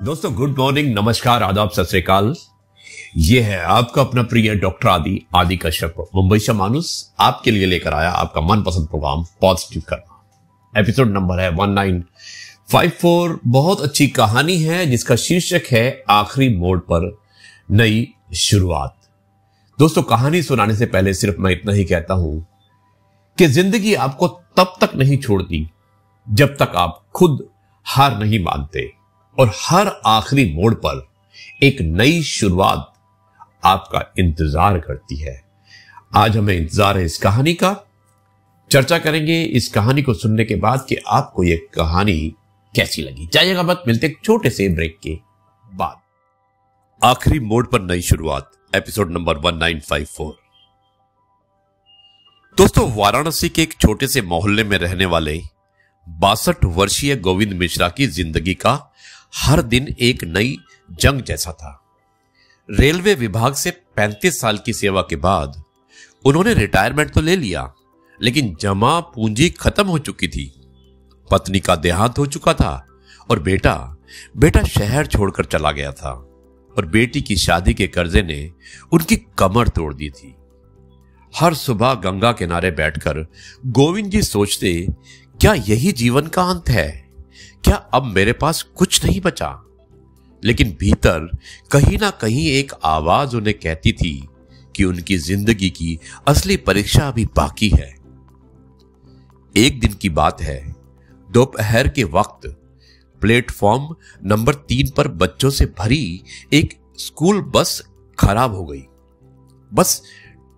दोस्तों good morning, नमस्कार, आदाब, सत श्री अकाल। ये है आपका अपना प्रिय डॉक्टर आदि कश्यप मुंबई से मानुस आपके लिए लेकर आया आपका मनपसंद प्रोग्राम पॉजिटिव करना। एपिसोड नंबर है 1954। बहुत अच्छी कहानी है जिसका शीर्षक है आखिरी मोड़ पर नई शुरुआत। दोस्तों कहानी सुनाने से पहले सिर्फ मैं इतना ही कहता हूं कि जिंदगी आपको तब तक नहीं छोड़ती जब तक आप खुद हार नहीं मानते, और हर आखिरी मोड़ पर एक नई शुरुआत आपका इंतजार करती है। आज हमें इंतजार है इस कहानी का। चर्चा करेंगे इस कहानी को सुनने के बाद कि आपको यह कहानी कैसी लगी। जाइएगा मत, मिलते एक छोटे से ब्रेक के बाद। आखिरी मोड़ पर नई शुरुआत, एपिसोड नंबर 1954। दोस्तों वाराणसी के एक छोटे से मोहल्ले में रहने वाले 62 वर्षीय गोविंद मिश्रा की जिंदगी का हर दिन एक नई जंग जैसा था। रेलवे विभाग से 35 साल की सेवा के बाद उन्होंने रिटायरमेंट तो ले लिया, लेकिन जमा पूंजी खत्म हो चुकी थी। पत्नी का देहांत हो चुका था और बेटा शहर छोड़कर चला गया था, और बेटी की शादी के कर्जे ने उनकी कमर तोड़ दी थी। हर सुबह गंगा किनारे बैठकर गोविंद जी सोचते, क्या यही जीवन का अंत है? क्या अब मेरे पास कुछ नहीं बचा? लेकिन भीतर कहीं ना कहीं एक आवाज उन्हें कहती थी कि उनकी जिंदगी की असली परीक्षा अभी बाकी है। एक दिन की बात है, दोपहर के वक्त प्लेटफॉर्म नंबर 3 पर बच्चों से भरी एक स्कूल बस खराब हो गई। बस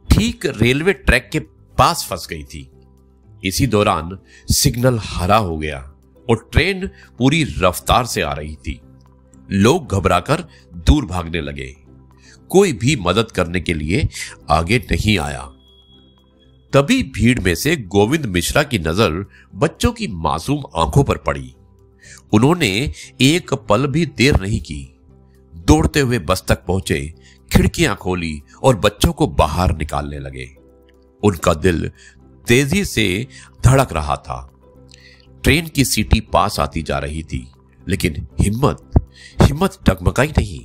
ठीक रेलवे ट्रैक के पास फंस गई थी। इसी दौरान सिग्नल हरा हो गया और ट्रेन पूरी रफ्तार से आ रही थी। लोग घबराकर दूर भागने लगे। कोई भी मदद करने के लिए आगे नहीं आया। तभी भीड़ में से गोविंद मिश्रा की नजर बच्चों की मासूम आंखों पर पड़ी। उन्होंने एक पल भी देर नहीं की। दौड़ते हुए बस तक पहुंचे, खिड़कियां खोली और बच्चों को बाहर निकालने लगे। उनका दिल तेजी से धड़क रहा था। ट्रेन की सीटी पास आती जा रही थी, लेकिन हिम्मत डगमगाई नहीं।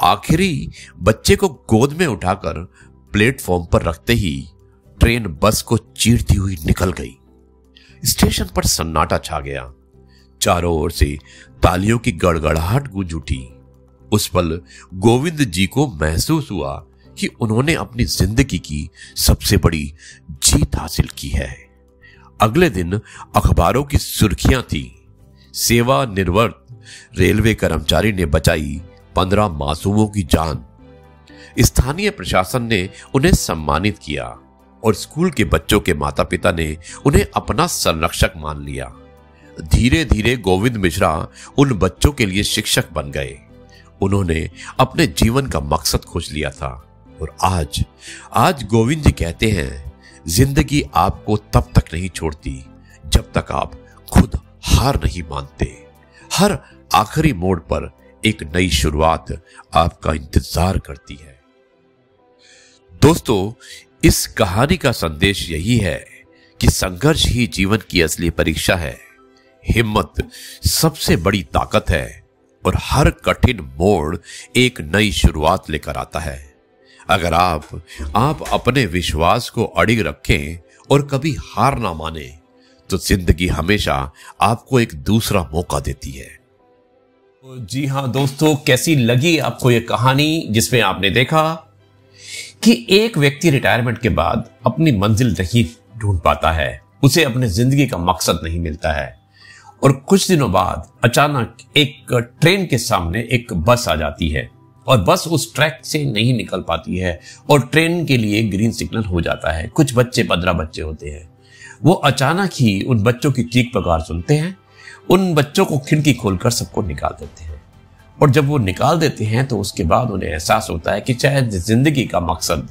आखिरी बच्चे को गोद में उठाकर प्लेटफॉर्म पर रखते ही ट्रेन बस को चीरती हुई निकल गई। स्टेशन पर सन्नाटा छा गया। चारों ओर से तालियों की गड़गड़ाहट गूंज उठी। उस पल गोविंद जी को महसूस हुआ कि उन्होंने अपनी जिंदगी की सबसे बड़ी जीत हासिल की है। अगले दिन अखबारों की सुर्खियां थी, सेवानिवृत्त रेलवे कर्मचारी ने बचाई 15 मासूमों की जान। स्थानीय प्रशासन ने उन्हें सम्मानित किया और स्कूल के बच्चों के माता पिता ने उन्हें अपना संरक्षक मान लिया। धीरे धीरे गोविंद मिश्रा उन बच्चों के लिए शिक्षक बन गए। उन्होंने अपने जीवन का मकसद खोज लिया था, और आज गोविंद जी कहते हैं, जिंदगी आपको तब तक नहीं छोड़ती जब तक आप खुद हार नहीं मानते। हर आखिरी मोड़ पर एक नई शुरुआत आपका इंतजार करती है। दोस्तों इस कहानी का संदेश यही है कि संघर्ष ही जीवन की असली परीक्षा है। हिम्मत सबसे बड़ी ताकत है, और हर कठिन मोड़ एक नई शुरुआत लेकर आता है। अगर आप अपने विश्वास को अड़िग रखें और कभी हार ना माने, तो जिंदगी हमेशा आपको एक दूसरा मौका देती है। जी हां दोस्तों, कैसी लगी आपको यह कहानी जिसमें आपने देखा कि एक व्यक्ति रिटायरमेंट के बाद अपनी मंजिल नहीं ढूंढ पाता है, उसे अपने जिंदगी का मकसद नहीं मिलता है, और कुछ दिनों बाद अचानक एक ट्रेन के सामने एक बस आ जाती है और बस उस ट्रैक से नहीं निकल पाती है और ट्रेन के लिए ग्रीन सिग्नल हो जाता है। कुछ 15 बच्चे होते हैं। वो अचानक ही उन बच्चों की चीख पुकार सुनते हैं। उन बच्चों को खिड़की खोलकर सबको निकाल देते हैं, और जब वो निकाल देते हैं तो उसके बाद उन्हें एहसास होता है कि शायद जिंदगी का मकसद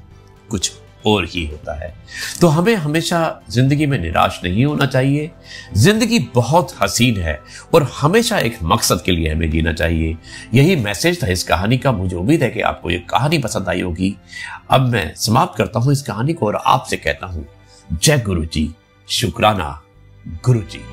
कुछ और ही होता है। तो हमें हमेशा जिंदगी में निराश नहीं होना चाहिए। जिंदगी बहुत हसीन है और हमेशा एक मकसद के लिए हमें जीना चाहिए। यही मैसेज था इस कहानी का। मुझे उम्मीद है कि आपको ये कहानी पसंद आई होगी। अब मैं समाप्त करता हूं इस कहानी को और आपसे कहता हूं, जय गुरु जी, शुक्राना गुरु जी।